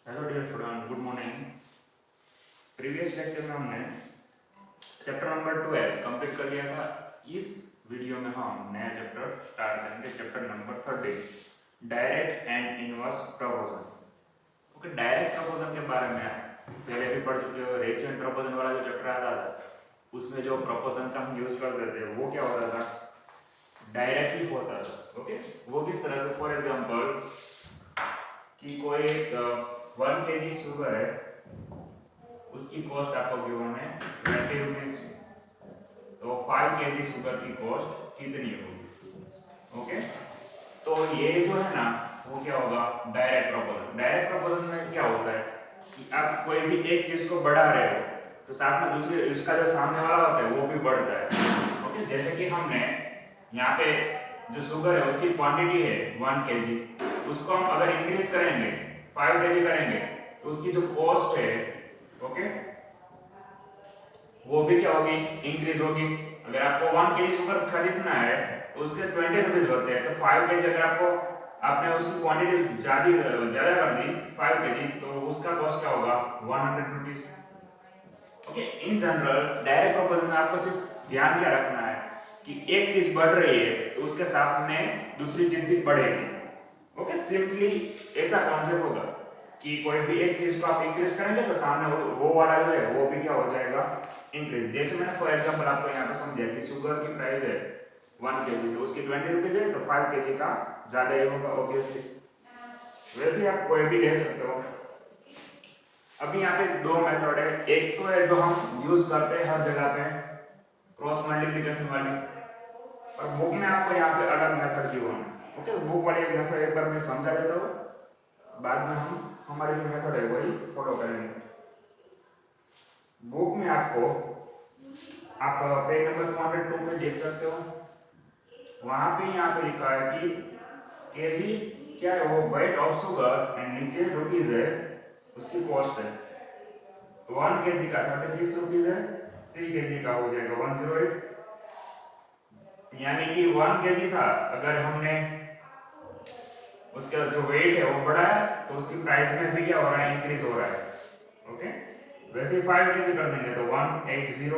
Hello dear student, good morning. Previous lecture में हमने chapter number 12 complete कर लिया था। इस वीडियो में हम नया चैप्टर स्टार्ट करेंगे, chapter number 13, direct and inverse proportion. Okay, direct proportion के बारे में पहले भी पढ़ चुके हो। रेशियो एंड प्रोपोजन वाला जो चैप्टर आता था उसमें जो प्रोपोजन का हम यूज करते थे वो क्या होता था, डायरेक्टली होता था। ओके, वो किस तरह से, फॉर एग्जांपल कि कोई एक 1 kg शुगर है, उसकी कॉस्ट आपको गिवन है 20 रुपीज, तो 5 kg शुगर की कॉस्ट कितनी होगी। ओके, तो ये जो है ना वो क्या होगा, डायरेक्ट प्रोपोजन। डायरेक्ट प्रोपोजन में क्या होता है कि आप कोई भी एक चीज को बढ़ा रहे हो तो साथ में दूसरी उसका जो सामने वाला होता है वो भी बढ़ता है। ओके, जैसे कि हमने यहाँ पे जो शुगर है उसकी क्वांटिटी है 1 kg, उसको हम अगर इंक्रीज करेंगे 5 kg करेंगे तो उसकी जो कॉस्ट है, ओके, वो भी क्या होगी, इंक्रीज होगी। अगर आपको 1 kg शुगर खरीदना है तो उसके 20 रुपीज होते हैं, तो 5 kg अगर आपने उसकी क्वांटिटी ज्यादा कर दी 5 kg, तो उसका कॉस्ट क्या होगा, 100 rupees. Okay, in general direct proportion में आपको सिर्फ ध्यान क्या रखना है कि एक चीज बढ़ रही है तो उसके साथ में दूसरी चीज भी बढ़ेगी। ओके, सिंपली ऐसा कॉन्सेप्ट होगा कि कोई भी एक चीज को आप इंक्रीज करेंगे तो सामने वो वाला जो है वो भी क्या हो जाएगा, इंक्रीज। जैसे मैंने फॉर एग्जांपल आपको यहाँ पे समझाया कि शुगर की प्राइस है 1 kg, तो उसकी 20 रुपीज है, तो 5 kg का ज्यादा ही होगा ऑब्वियसली। वैसे ही आप कोई भी ले सकते हो। अभी यहाँ पे दो मेथड है, एक तो है जो हम यूज करते हैं हर जगह पे, क्रॉस मल्टीप्लिकेशन वाली, और बुक में आपको यहाँ पे अलग मेथड दी हुई है। ओके, बुक वाली मेथड एक बार मैं समझा देता हूँ, बाद में हम हमारी जो मेथड है वही फॉलो करेंगे। बुक में आपको आप पेज नंबर 202 पे देख सकते हो, वहां पे यहाँ पे लिखा है कि केजी क्या है, वो वेट ऑफ शुगर एंड नीचे रुपीज है, उसकी कॉस्ट है। 1 kg का 36 रुपीज है, 3 kg का हो जाएगा 108, यानी कि 1 kg था, अगर हमने उसका जो वेट है वो बढ़ाया तो उसकी प्राइस में भी क्या हो रहा है, इंक्रीज हो रहा है। ओके, वैसे 5 kg कर देंगे तो 180,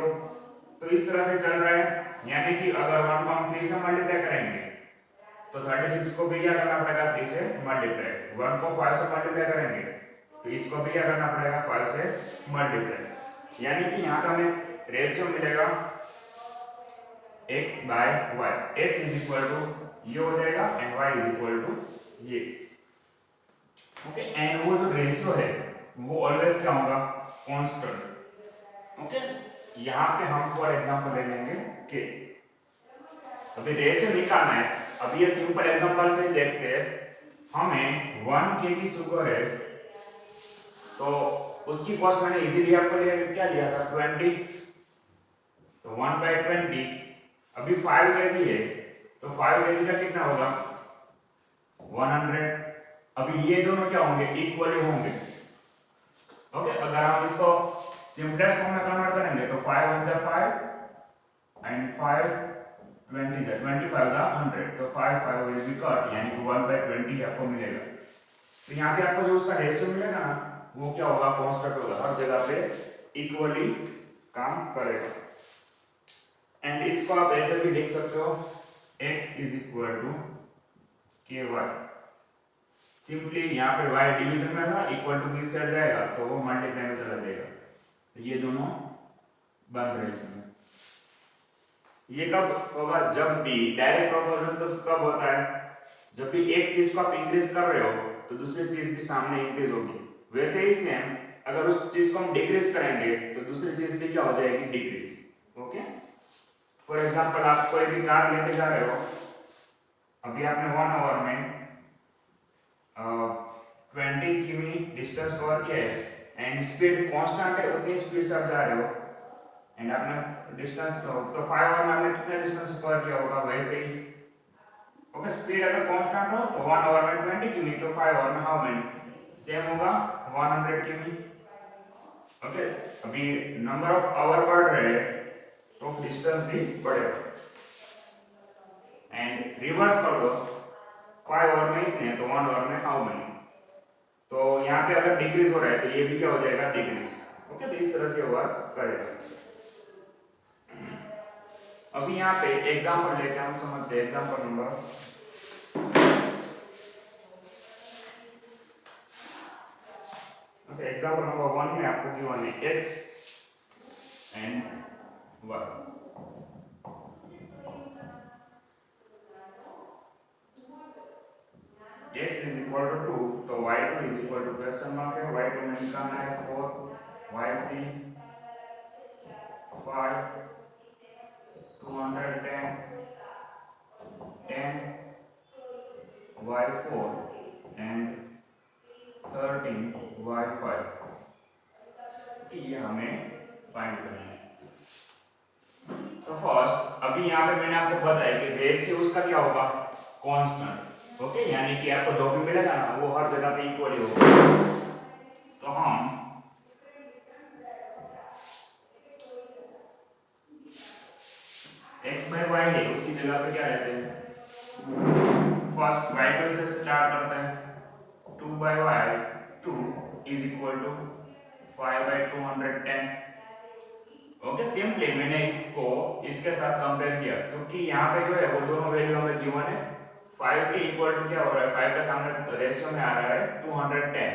तो इस तरह से चल रहा है। यानी कि अगर 1 को हम 3 से मल्टीप्लाई करेंगे तो 36 को भी क्या करना पड़ेगा, 3 से मल्टीप्लाई। 1 को 5 से मल्टीप्लाई करेंगे तो इसको भी क्या करना पड़ेगा, 5 से मल्टीप्लाई। यानी कि यहाँ का हमें रेशियो मिलेगा x by y, x is equal to ये हो जाएगा and y is equal to ये। ओके, एंड वो जो रेशियो है वो ऑलवेज क्या होगा, कांस्टेंट। ओके, यहाँ पे हम फॉर एग्जांपल ले लेंगे के, अभी रेशियो निकालना है। अब ये सिंपल एग्जांपल से देखते हैं, हमें 1 kg शुगर है तो उसकी कॉस्ट मैंने इजीली आपको क्या लिया था 20, तो 1/20, अभी 5 kg है तो 5 kg का कितना होगा 100। अभी ये दोनों क्या होंगे, इक्वली होंगे। ओके, अगर हम इसको सिंपलेस्ट फॉर्म में कन्वर्ट करेंगे तो 5 1 जा 5 एंड 5 20 जा 25 जा 100, तो 5 5 विल बी कट, यानी कि 1/20 आपको मिलेगा। तो यहाँ पे आपको जो उसका रेशियो मिलेगा ना वो क्या होगा, कांस्टेंट होगा, हर जगह पे इक्वली काम करेगा। एंड इसको आप ऐसे भी लिख सकते हो, x is equal to ky। Simply यहाँ पे y डिवीजन में था, इक्वल टू किस साइड जाएगा तो वो मल्टीप्लाई में चला जाएगा, तो ये दोनों बन रहे इसमें। ये कब होगा, जब भी डायरेक्ट प्रोपोर्शन तो कब होता है, जब भी एक चीज को आप इंक्रीज कर रहे हो तो दूसरी चीज भी सामने इंक्रीज होगी। वैसे ही सेम अगर उस चीज को हम डिक्रीज करेंगे तो दूसरी चीज भी क्या हो जाएगी, डिक्रीज। ओके, फॉर एग्जांपल आप कोई भी कार लेके जा रहे हो, अभी आपने 1 आवर में 20 किमी डिस्टेंस कवर किया है एंड स्पीड कांस्टेंट है, उतनी स्पीड से आप जा रहे हो एंड आपने डिस्टेंस तो 5 आवर में आपने कितना डिस्टेंस कवर किया होगा, वैसे ही। ओके, स्पीड अगर कांस्टेंट हो तो 1 आवर में 20 किमी, तो 5 आवर में हाउ मेनी, सेम होगा 100 किमी। ओके, अभी नंबर ऑफ आवर बढ़ रहे हैं तो डिस्टेंस भी बढ़ेगा। एंड रिवर्स कर दो, 5 आवर में इतने तो 1 आवर में हाउ मेनी, तो यहाँ पे अगर डिक्रीज हो रहा है तो ये भी क्या हो जाएगा, डिक्रीज। ओके, तो इस तरह से वर्क करेगा। अभी यहाँ पे एग्जांपल लेके हम समझते हैं। एग्जांपल नंबर एग्जांपल नंबर 1 में आपको गिवन है x and y। x is equal to 2, तो y2 is equal to question mark है, y2 में निकालना है 4, y3 5, 210, 10, y4 एंड 13 y5। ये हमें फाइंड करना है। तो फर्स्ट अभी यहाँ पे मैंने आपको बताया कि रेशियो उसका क्या होगा, कांस्टेंट। ओके, यानी कि आपको जो भी मिलेगा ना वो हर जगह पे इक्वल ही होगा। तो हम x बाय y है उसकी जगह पे क्या लेते हैं, फर्स्ट y2 से स्टार्ट करते हैं। 2 by y2 is equal to 5 by 210। Okay, simply मैंने इसको इसके साथ कंपेयर किया क्योंकि यहाँ पे जो है वो दोनों वैल्यू हमें गिवन है। 5 के इक्वल टू क्या हो रहा है, 5 का सामने रेशियो में आ रहा है 210।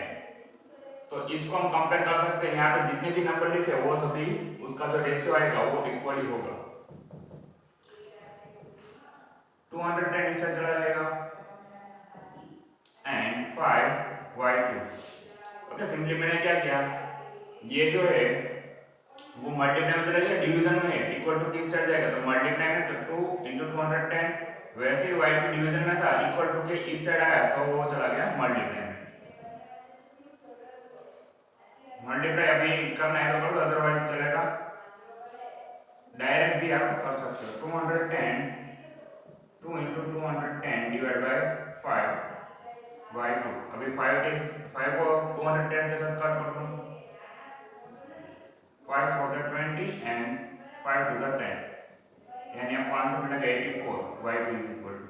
तो इसको हम कंपेयर कर सकते हैं। यहाँ पे जितने भी नंबर लिखे वो सभी उसका जो रेशियो आएगा वो इक्वल ही होगा। 210 इससे चला जाएगा एंड 5y2। ओके, सिंपली मैंने क्या किया, ये जो है वो मल्टीप्लाई में चला जाएगा, डिवीजन में है, इक्वल टू किस साइड जाएगा, तो मल्टीप्लाई में तो 2 × 210। वैसे ही y2 डिवीजन में था, इक्वल टू के इस साइड आया तो वो चला गया मल्टीप्लाई में। मल्टीप्लाई अभी करना है तो कर दो, अदरवाइज चलेगा डायरेक्ट भी आप कर सकते हो। 210 2 × 210 डिवाइड बाय 5 y2। अभी 5 को 210 के साथ काट कर दो, 5 4 20 एंड 5 2 10, यानी आपको आंसर मिलेगा 84। y2 is equal to.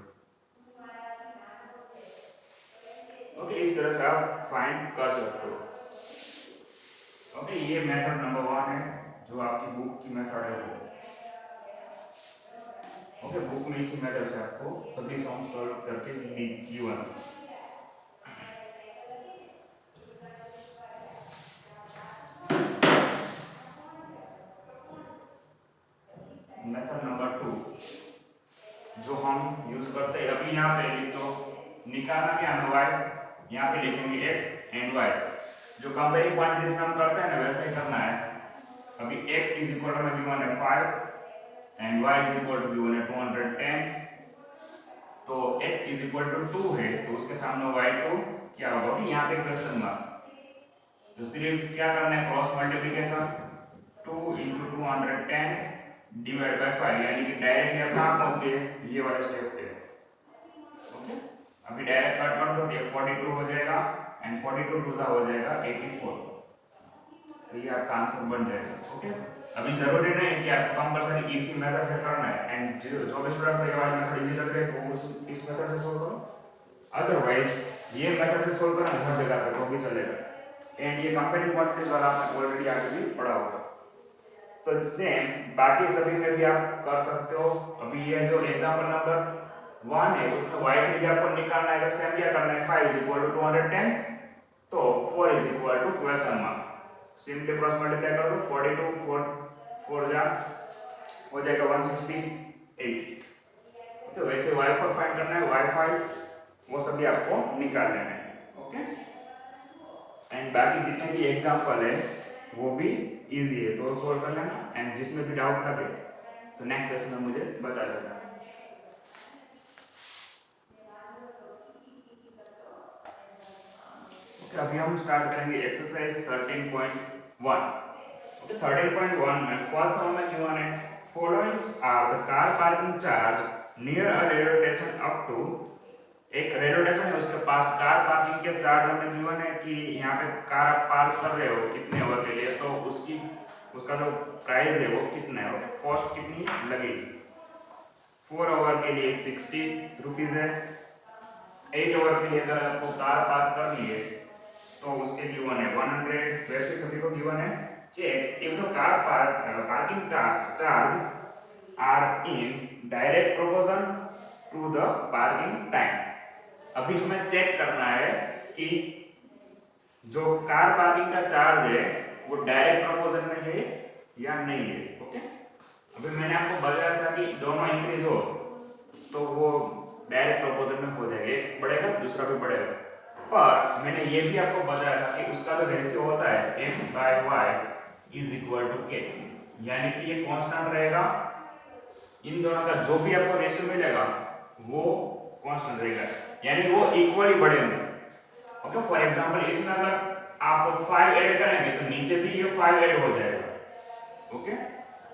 Okay, इस तरह से आप फाइंड कर सकते हो। ओके, ये मेथड नंबर 1 है जो आपकी बुक की मेथड है वो। ओके, बुक में इसी मेथड से आपको सभी सम सॉल्व करके गिवन। मेथड नंबर 2 जो हम यूज करते हैं, अभी यहाँ पे लिख दो, निकालना क्या है y, यहाँ पे लिखेंगे x एंड y। जो कंपेयरिंग क्वांटिटीज में हम करते हैं ना वैसा ही करना है। अभी x is equal to given है 5 and y is equal to given है 210। तो x इज इक्वल टू 2 है तो उसके सामने y2 क्या होगा कि यहाँ पे क्वेश्चन मार्क। तो सिर्फ क्या करना है, क्रॉस मल्टीप्लिकेशन 2 × 210 डिवाइड बाय 5, यानी कि डायरेक्टली आप कहां पहुंच गए, ये वाले स्टेप पे। ओके, अभी डायरेक्ट कट कर दो, ये 42 हो जाएगा एंड 42 दूसरा हो जाएगा 84। तो ये आपका आंसर बन जाएगा। ओके, अभी जरूरी नहीं है कि आपको कंपलसरी इसी मेथड से करना है, एंड जो भी स्टूडेंट को ये वाली मेथड इजी लग रही है तो वो इस मेथड से सोल्व करो, अदरवाइज ये मेथड से सोल्व करना हर जगह पे तो भी चलेगा। एंड ये कंपेयरिंग क्वांटिटीज वाला आपने ऑलरेडी आगे भी पढ़ा होगा। तो सेम बाकी सभी में भी आप कर सकते हो। अभी ये जो एग्जांपल नंबर 1 है उसमें y3 भी आपको निकालना है, तो सेम क्या करना है, 5 = 210 तो 4 = question mark. Simply cross multiply कर दो, 42 4 जा हो जाएगा 168। तो वैसे y4 फाइंड करना है, y5 वो सभी आपको निकाल लेना है। ओके, एंड बाकी जितने भी एग्जांपल है वो भी इजी है तो सॉल्व कर लेना, एंड जिसमें भी डाउट लगे तो नेक्स्ट सेशन में मुझे बता देना। ओके, अभी हम स्टार्ट करेंगे एक्सरसाइज 13.1। ओके, 13.1 में फर्स्ट सम में गिवन है, followings are the car parking charge near a railway station up to. एक रेलवे स्टेशन है उसके पास कार पार्किंग के चार्ज हमें गिवन है कि यहाँ पे कार आप पार्क कर रहे हो कितने आवर के लिए, तो उसका जो प्राइस है वो कितना है, ओके, कॉस्ट कितनी लगेगी। 4 आवर के लिए 60 रुपीज़ है, 8 आवर के लिए अगर आपको कार पार्क करनी है तो उसके गिवन है 100, वैसे सभी को गिवन है check if the car parking charge are in direct proportion to the parking time. अभी हमें चेक करना है कि जो कार पार्किंग का चार्ज है वो डायरेक्ट प्रोपोर्शन में है या नहीं है। ओके, अभी मैंने आपको बताया था कि दोनों इंक्रीज हो तो वो डायरेक्ट प्रोपोर्शन में हो जाएगा, एक बढ़ेगा दूसरा भी बढ़ेगा। पर मैंने ये भी आपको बताया था कि उसका जो रेशियो होता है x by y is equal to k, यानी कि ये कांस्टेंट रहेगा। इन दोनों का जो भी आपको रेशियो मिलेगा वो कांस्टेंट रहेगा, यानी वो इक्वली बढ़ेंगे। ओके, फॉर एग्जांपल इसमें अगर आप 5 ऐड करेंगे तो नीचे भी ये 5 ऐड हो जाएगा। ओके,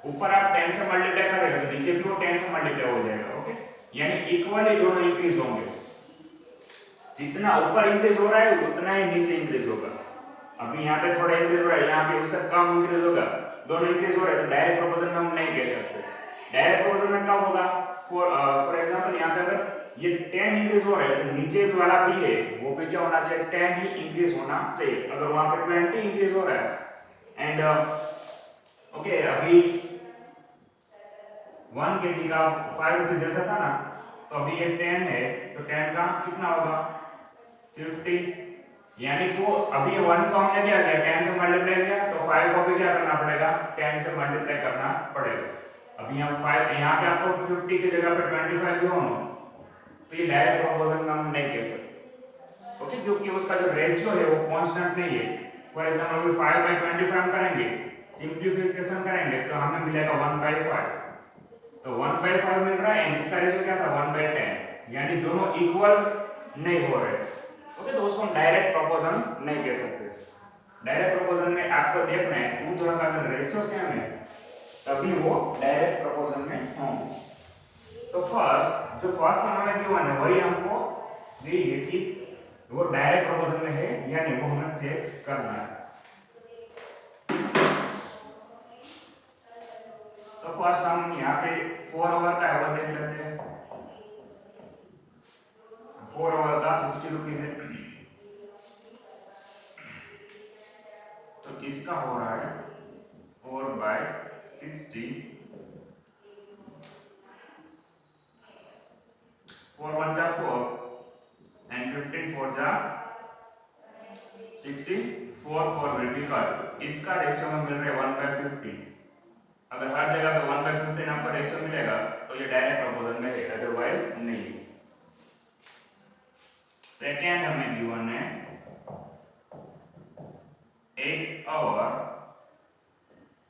ऊपर आप 10 से मल्टीप्लाई करेंगे तो नीचे भी वो 10 से मल्टीप्लाई हो जाएगा। ओके, यानी इक्वली दोनों इंक्रीज होंगे, जितना ऊपर इंक्रीज हो रहा है उतना ही नीचे इंक्रीज होगा। अभी यहाँ पे थोड़ा इंक्रीज हो रहा है, यहाँ पे उससे कम इंक्रीज होगा, दोनों इंक्रीज हो रहे हैं तो डायरेक्ट प्रोपोर्शन में हम नहीं कह सकते। डायरेक्ट प्रोपोर्शन में कब होगा? फॉर एग्जांपल यहाँ पे अगर ये 10 इंक्रीज हो रहा है तो नीचे वाला भी है वो भी क्या होना चाहिए? 10 ही इंक्रीज होना चाहिए। अगर वहां पे 20 इंक्रीज हो रहा है एंड ओके, अभी 1 kg का 5 रुपीज जैसा था ना, तो अभी ये 10 है तो 10 का कितना होगा? 50, यानी कि वो अभी 1 को हमने क्या किया? 10 से मल्टीप्लाई किया, तो 5 को भी क्या करना पड़ेगा? 10 से मल्टीप्लाई करना पड़ेगा। अभी हम 5 यहाँ पे आपको 50 की जगह पे 25 क्यों हो, तो ये डायरेक्ट प्रोपोर्शन में हम नहीं कह सकते। ओके, क्योंकि उसका जो रेशियो है वो कांस्टेंट नहीं है। फॉर एग्जांपल अभी 5 बाय 25 करेंगे, सिंपलीफिकेशन करेंगे तो हमें मिलेगा 1/5, तो 1/5 मिल रहा है एंड इसका रेशियो क्या था? 1/10, यानी दोनों इक्वल नहीं हो रहे। ओके, तो उसको हम डायरेक्ट प्रोपोर्शन नहीं कह सकते। डायरेक्ट प्रोपोर्शन में आपको देखना है कि उन दोनों का अगर रेशियो सेम है तभी वो डायरेक्ट प्रोपोर्शन में होंगे। तो जो फर्स्ट हमारा गिवन है वही हमको यही है कि वो डायरेक्ट प्रोपोर्शन में है या नहीं, वो हमें चेक करना है। तो फर्स्ट हम यहाँ पे 4 आवर का एवर देख लेते हैं। 4 आवर का 60 रुपीज है, तो इसका हो रहा है 4/60, 4 1 जा 4 and 15 4 जा 60, 4 will be cut। इसका रेशियो में मिल रहा है 1/15। अगर हर जगह पे 1/15 आपको रेशियो मिलेगा तो ये डायरेक्ट प्रोपोर्शन में है, अदरवाइज नहीं। सेकेंड हमें गिवन है 8 आवर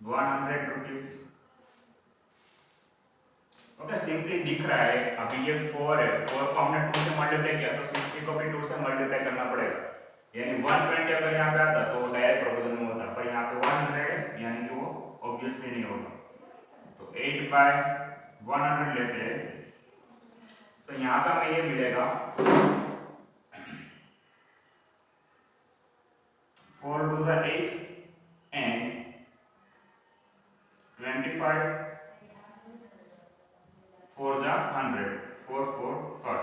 100 रुपीज। ओके, सिंपली दिख रहा है अभी ये 4 है, 4 को हमने 2 से मल्टीप्लाई किया तो 60 को भी 2 से मल्टीप्लाई करना पड़ेगा, यानी 120 अगर यहाँ पे आता तो डायरेक्ट प्रोपोर्शन में होता, पर यहाँ पे 100 है यानी कि वो ऑब्वियसली नहीं होगा। तो 8/100 लेते हैं तो यहाँ पे हमें ये मिलेगा 4 2 8 एंड 25 4 जा 100, 4 4 कट,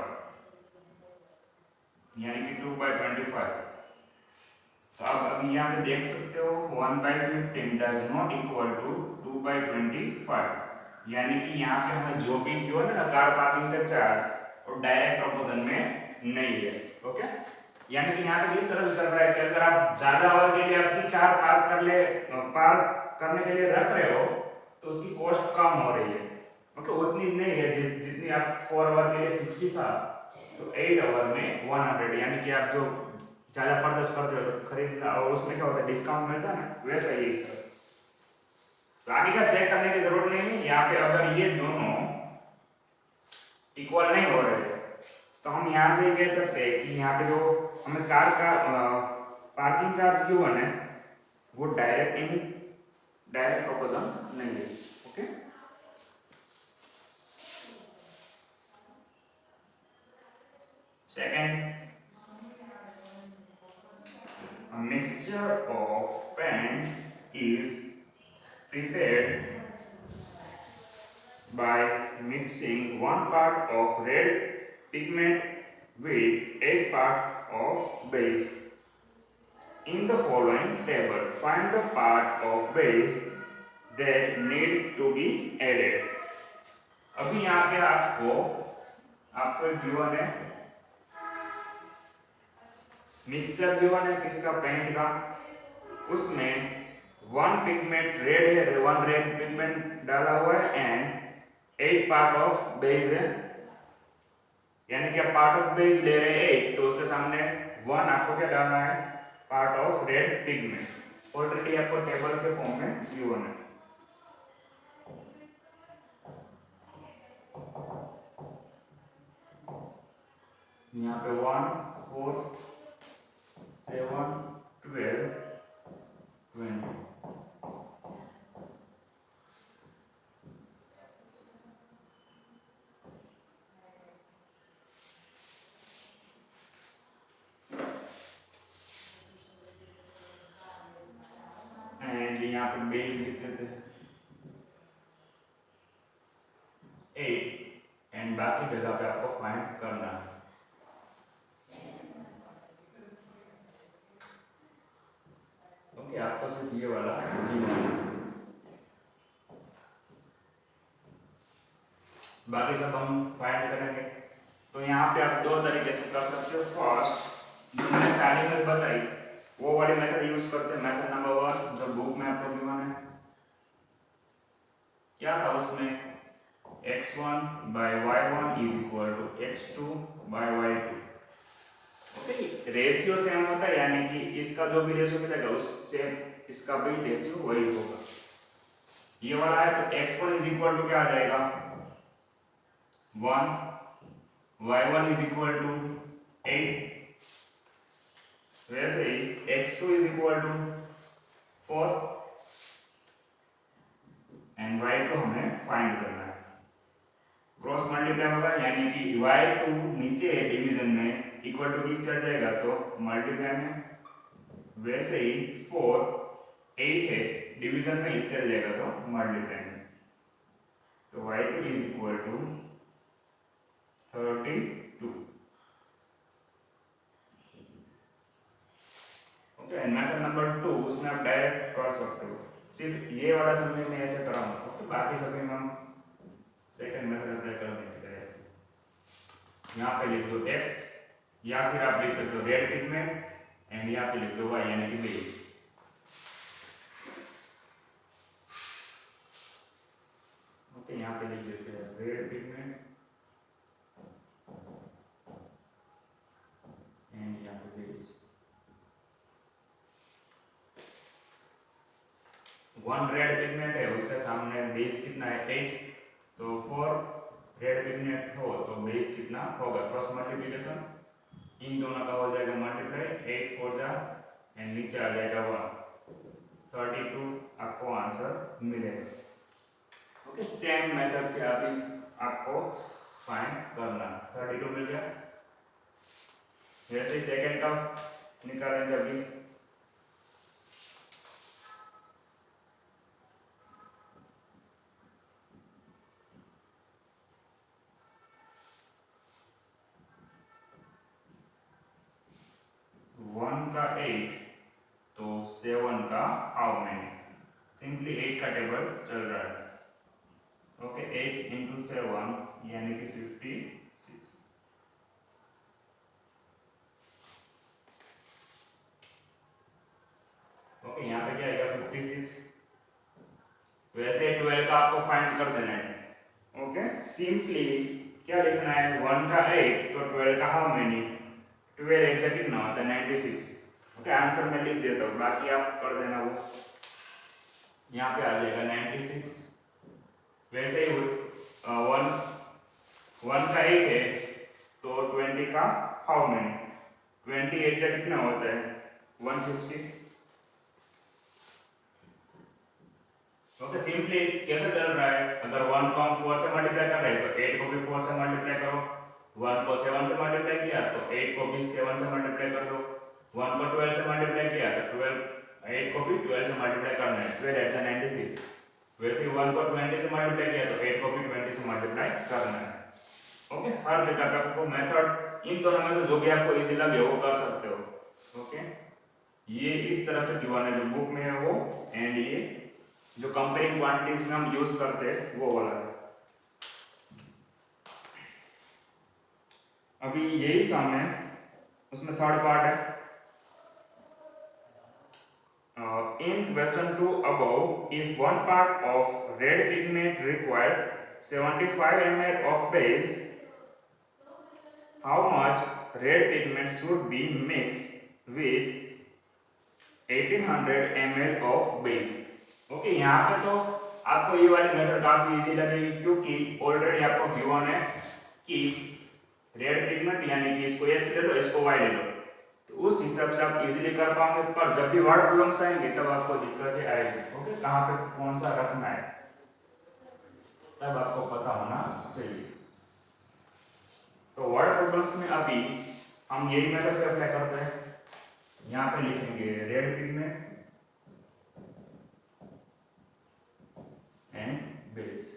यानी कि 2/25। तो अब अभी यहाँ पे देख सकते हो 1/15 डज नॉट इक्वल टू 2/25, यानी कि यहाँ पे हमें जो भी गिवन है ना कार पार्किंग का चार्ज और डायरेक्ट प्रोपोर्शन में नहीं है। ओके, यानी कि यहाँ पे इस तरह से चल रहा है कि अगर आप ज्यादा आवर के लिए अपनी कार पार्क करने के लिए रख रहे हो तो उसकी कॉस्ट कम हो रही है। ओके, उतनी नहीं है जितनी आप 4 आवर के लिए 60 था, तो 8 आवर में 100, यानी कि आप जो ज्यादा परचेस करते हो तो खरीदना और उसमें क्या होता है डिस्काउंट मिलता है ना, वैसा ही इस तरह। तो आगे का चेक करने की जरूरत नहीं है। यहाँ पे अगर ये दोनों इक्वल नहीं हो रहे तो हम यहाँ से कह सकते हैं कि यहाँ पे जो हमें कार का पार्किंग चार्ज गिवन है वो डायरेक्ट प्रोपोर्शन नहीं है। Okay, second, a mixture of paint is prepared by mixing 1 part of red pigment with 8 part of base। In the following table, find the part of base that need to be added. अभी यहाँ पे आपको given है mixture given है किसका paint का, उसमें one pigment red है, वन रेड पिगमेंट डाला हुआ है एंड 8 पार्ट ऑफ बेस है, यानी कि आप पार्ट ऑफ बेस ले रहे हैं 8 तो उसके सामने 1 आपको क्या डालना है, part of red pigment. Already आपको टेबल के फॉर्म में गिवन है। यहाँ पे 1 4 7 12 20 एंड यहाँ पे बेस लिख देते हैं 8 एंड बाकी जगह पे आपको फाइंड करना है। ओके, आपको सिर्फ ये वाला बाकी सब हम फाइंड करेंगे। तो यहाँ पे आप दो तरीके से कर सकते हो। फर्स्ट जो मैंने स्टार्टिंग में बताई वो वाली मेथड यूज करते हैं, मेथड नंबर 1 जो बुक में आपको गिवन है। क्या था उसमें, x1 by y1 is equal to x2 by y2। Okay, ratio same होता है, यानी कि इसका जो भी रेशियो मिलेगा उस सेम इसका भी रेशियो वही होगा। ये वाला है तो x1 is equal to क्या आ जाएगा 1, y1 is equal to 8, वैसे ही x2 is equal to 4 and y2 हमें फाइंड करना है। क्रॉस मल्टीप्लाई होगा, यानी कि y2 नीचे है डिवीजन में इक्वल टू किस चल जाएगा तो मल्टीप्लाई में, वैसे ही 4 8 है डिवीजन में इस चल जाएगा तो मल्टीप्लाई में। तो y2 is equal to 32। Okay, and method number 2 उसमें आप डायरेक्ट कर सकते हो, सिर्फ ये वाला समय में ऐसे कराऊंगा तो बाकी सभी में हम सेकंड मेथड अप्लाई कर देंगे। यहाँ पे लिख दो x या फिर आप लिख सकते हो रेड पिगमेंट एंड यहाँ पे लिख दो y यानी कि बेस। ओके, यहाँ पे लिख देते हैं रेड पिगमेंट एंड यहाँ पे बेस। 1 रेड पिगमेंट है उसके सामने बेस कितना है 8, तो 4 रेड पिगमेंट हो तो बेस कितना होगा, क्रॉस मल्टीप्लिकेशन इन दोनों का हो जाएगा मल्टीप्लाई, 8 4 जा एंड नीचे आ जाएगा 1, 32 आपको आंसर मिलेगा। ओके, सेम मेथड से अभी आपको फाइंड करना, 32 मिल गया। जैसे सेकंड का निकालेंगे अभी, का 8 तो 7 का हाउ मेनी, सिंपली 8 का टेबल चल रहा है। ओके, 8 into 7 यानी कि 56। ओके, यहाँ पे क्या आएगा 56, वैसे 12 का आपको फाइंड कर देना है। ओके, सिंपली क्या लिखना है 1 का 8 तो 12 का हाउ मेनी, 12 एग्जैक्ट कितना होता है 96। ओके, आंसर मैं लिख देता हूँ, बाकी आप कर देना वो। यहाँ पे आ जाएगा 96, वैसे ही 1 का 8 है तो 20 का हाउ मेनी, 20 एग्जैक्ट कितना होता है 160। ओके, सिंपली कैसा चल रहा है, अगर 1 को हम 4 से मल्टीप्लाई कर रहे हैं तो 8 को भी 4 से मल्टीप्लाई करो, 1 को 7 से मल्टीप्लाई किया तो 8 को भी 7 से मल्टीप्लाई कर दो, 1 को 12 से मल्टीप्लाई किया तो 8 को भी 12 से मल्टीप्लाई करना है, 12 8 96। वैसे ही 1 को 20 से मल्टीप्लाई किया तो 8 को भी 20 से मल्टीप्लाई करना है। ओके, हर जगह पे आपको मेथड इन दोनों में से जो भी आपको इजी लगे वो कर सकते हो। ओके। ये इस तरह से गिवन है जो बुक में है वो, एंड ये जो कंपेयरिंग क्वांटिटीज में हम यूज करते हैं वो वाला है। अभी यही सम है, उसमें थर्ड पार्ट है। In question 2 above, if one part of red pigment required 75 ml of base, how much red pigment should be mixed with 1800 ml of base? Okay, यहाँ पे तो आपको ये वाली मेथड काफी इजी लगेगी, क्योंकि ऑलरेडी आपको गिवन है कि रेड पिगमेंट यानी कि इसको H ले लो, इसको Y ले लो, तो उस हिसाब से आप इजीली कर पाओगे। पर जब भी वर्ड प्रॉब्लम्स आएंगे तब आपको दिक्कत आएगी। ओके, कहाँ पे कौन सा रखना है तब आपको पता होना चाहिए। तो वर्ड प्रॉब्लम्स में अभी हम यही मेथड पे अप्लाई करते हैं। यहाँ पे लिखेंगे red pigment and base.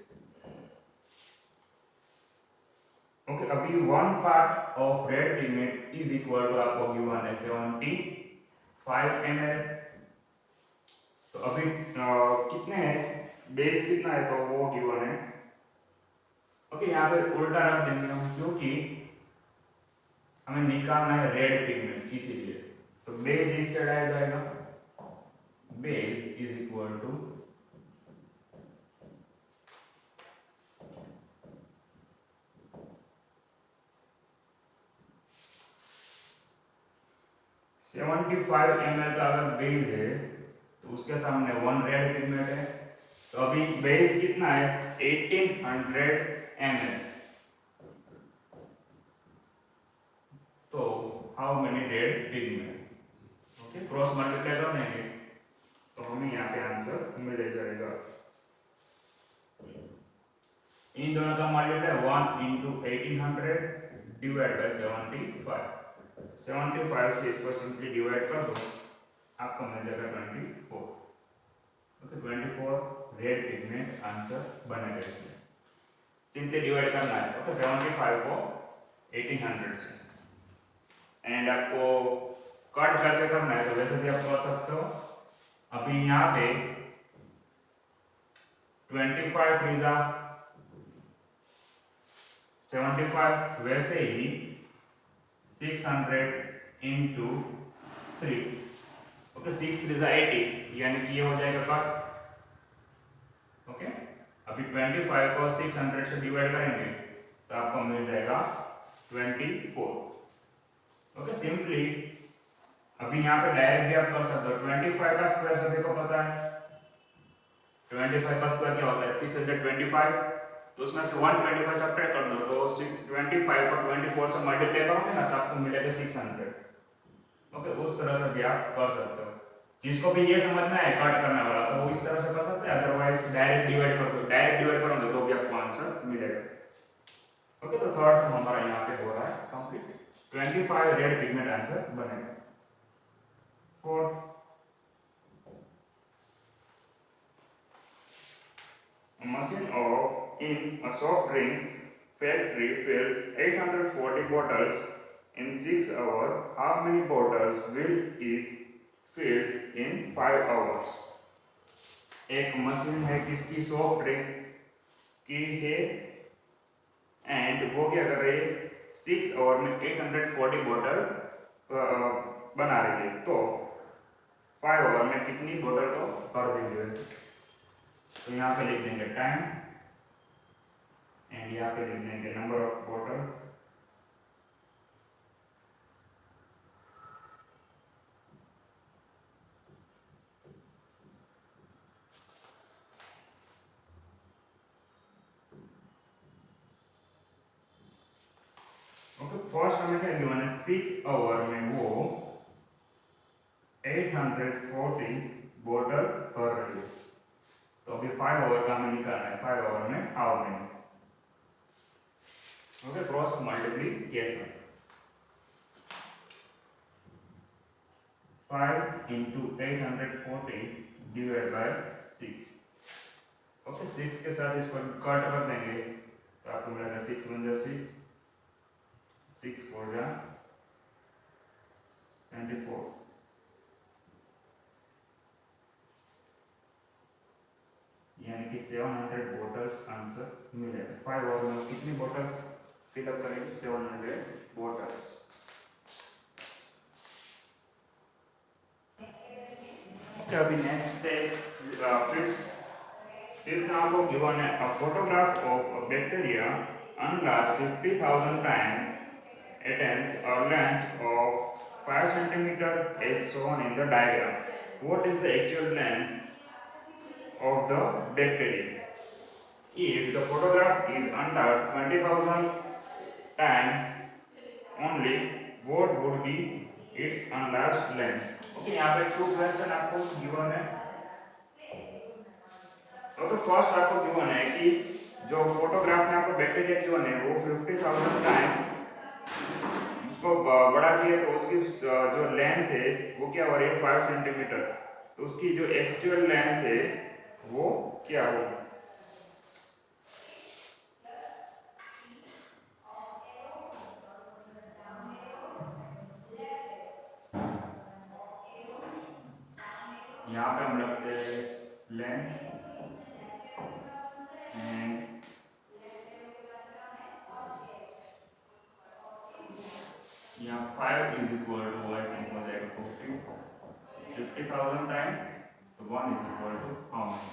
Okay, अभी one part of red pigment is equal to आपको गिवन है 75 ml। तो अभी कितने हैं, बेस कितना है, तो वो गिवन है। ओके, यहाँ पे उल्टा रख देंगे हम, क्योंकि हमें निकालना है रेड पिगमेंट, इसीलिए। तो बेस इस साइड आ जाएगा, base is equal to 75 ml का अगर बेस है तो उसके सामने 1 रेड पिगमेंट है। तो अभी बेस कितना है, 1800 ml। तो how many red pigment, okay, cross multiply कर देंगे तो हमें यहाँ पे आंसर मिल जाएगा। इन दोनों का मल्टीप्लाई 1 into 1800 डिवाइड बाय 75। 75 से इसको सिंपली डिवाइड कर दो, आपको मिल जाएगा 24। ओके, 24 रेड पिगमेंट आंसर बनेगा। इसमें सिंपली डिवाइड करना है। ओके, 75 को 1800 से, एंड आपको कट करके करना है, तो वैसे भी आप कर सकते हो। अभी यहाँ पे 25 थ्रीजा 75, वैसे ही 600 into 3। ओके, 6 थ्रीजा 80, यानी कि ये हो जाएगा कट। ओके, अभी 25 को 600 से डिवाइड करेंगे तो आपको मिल जाएगा 24। ओके, सिंपली अभी यहाँ पे डायरेक्ट भी आप कर सकते हो। 25 का स्क्वायर सभी को पता है, 25 का स्क्वायर क्या होता है, 625। तो उसमें से 125 सब्ट्रैक्ट कर दो, तो 25 को 24 से मल्टीप्लाई करोगे ना तो आपको मिलेगा 600। ओके, उस तरह से भी आप कर सकते हो। जिसको भी ये समझना है कट करने वाला, तो वो इस तरह से कर सकते हैं। अदरवाइज डायरेक्ट डिवाइड कर दो, डायरेक्ट डिवाइड करोगे तो भी आपको आंसर मिलेगा। ओके, तो थर्ड सम हमारा यहाँ पे हो रहा है कंप्लीट। 25 रेड पिगमेंट आंसर बनेगा। Fourth, a machine of in a soft drink factory fills 840 bottles in 6 hours. How many bottles will it fill in 5 hours? एक मशीन है किसकी, सॉफ्ट ड्रिंक की है, एंड वो क्या कर रही है, 6 आवर में 840 बोतल बना रही है। तो 5 आवर में कितनी बोतल को कर देंगे वैसे। तो यहाँ पे लिख देंगे टाइम, एंड यहाँ पे लिख देंगे नंबर ऑफ बोतल। ओके, फर्स्ट हमें क्या गिवन है, 6 आवर में वो 840 बोतल कर रही है। तो अभी 5 आवर का हमें निकालना है, 5 आवर में how many. Okay, cross multiplication, 5 into 840 divide by 6। Okay, 6 के साथ इसको कट कर देंगे तो आपको मिलेगा 6 1 जा 6, 6 4 जा 24। कि 700 बॉटल्स आंसर मिलेगा। 5 आवर में कितनी बॉटल फिलअप करेंगे? 700 बॉटल्स। अभी नेक्स्ट है fifth आपको गिवन है a photograph of a bacteria enlarged 50,000 times attains a length of 5 centimeter as shown in the diagram. What is the actual length of the bacteria? If the photograph is under 20,000 times only, what would be its enlarged length? Okay, यहाँ पे to question आपको given है। तो first आपको given है कि जो photograph में आपको बैक्टीरिया गिवन है वो 50,000 टाइम उसको बड़ा किया तो उसकी जो लेंथ है वो क्या हो रही है? 5 सेंटीमीटर। तो उसकी जो एक्चुअल लेंथ है वो क्या होगी? यहाँ पे हम रखते हैं लेंथ एंड यहाँ 5 is equal to I think हो जाएगा 50,000 टाइम। तो 1 is equal to how money?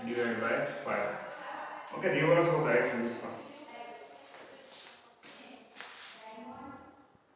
Divide by 5। Okay, reverse होता है इसका।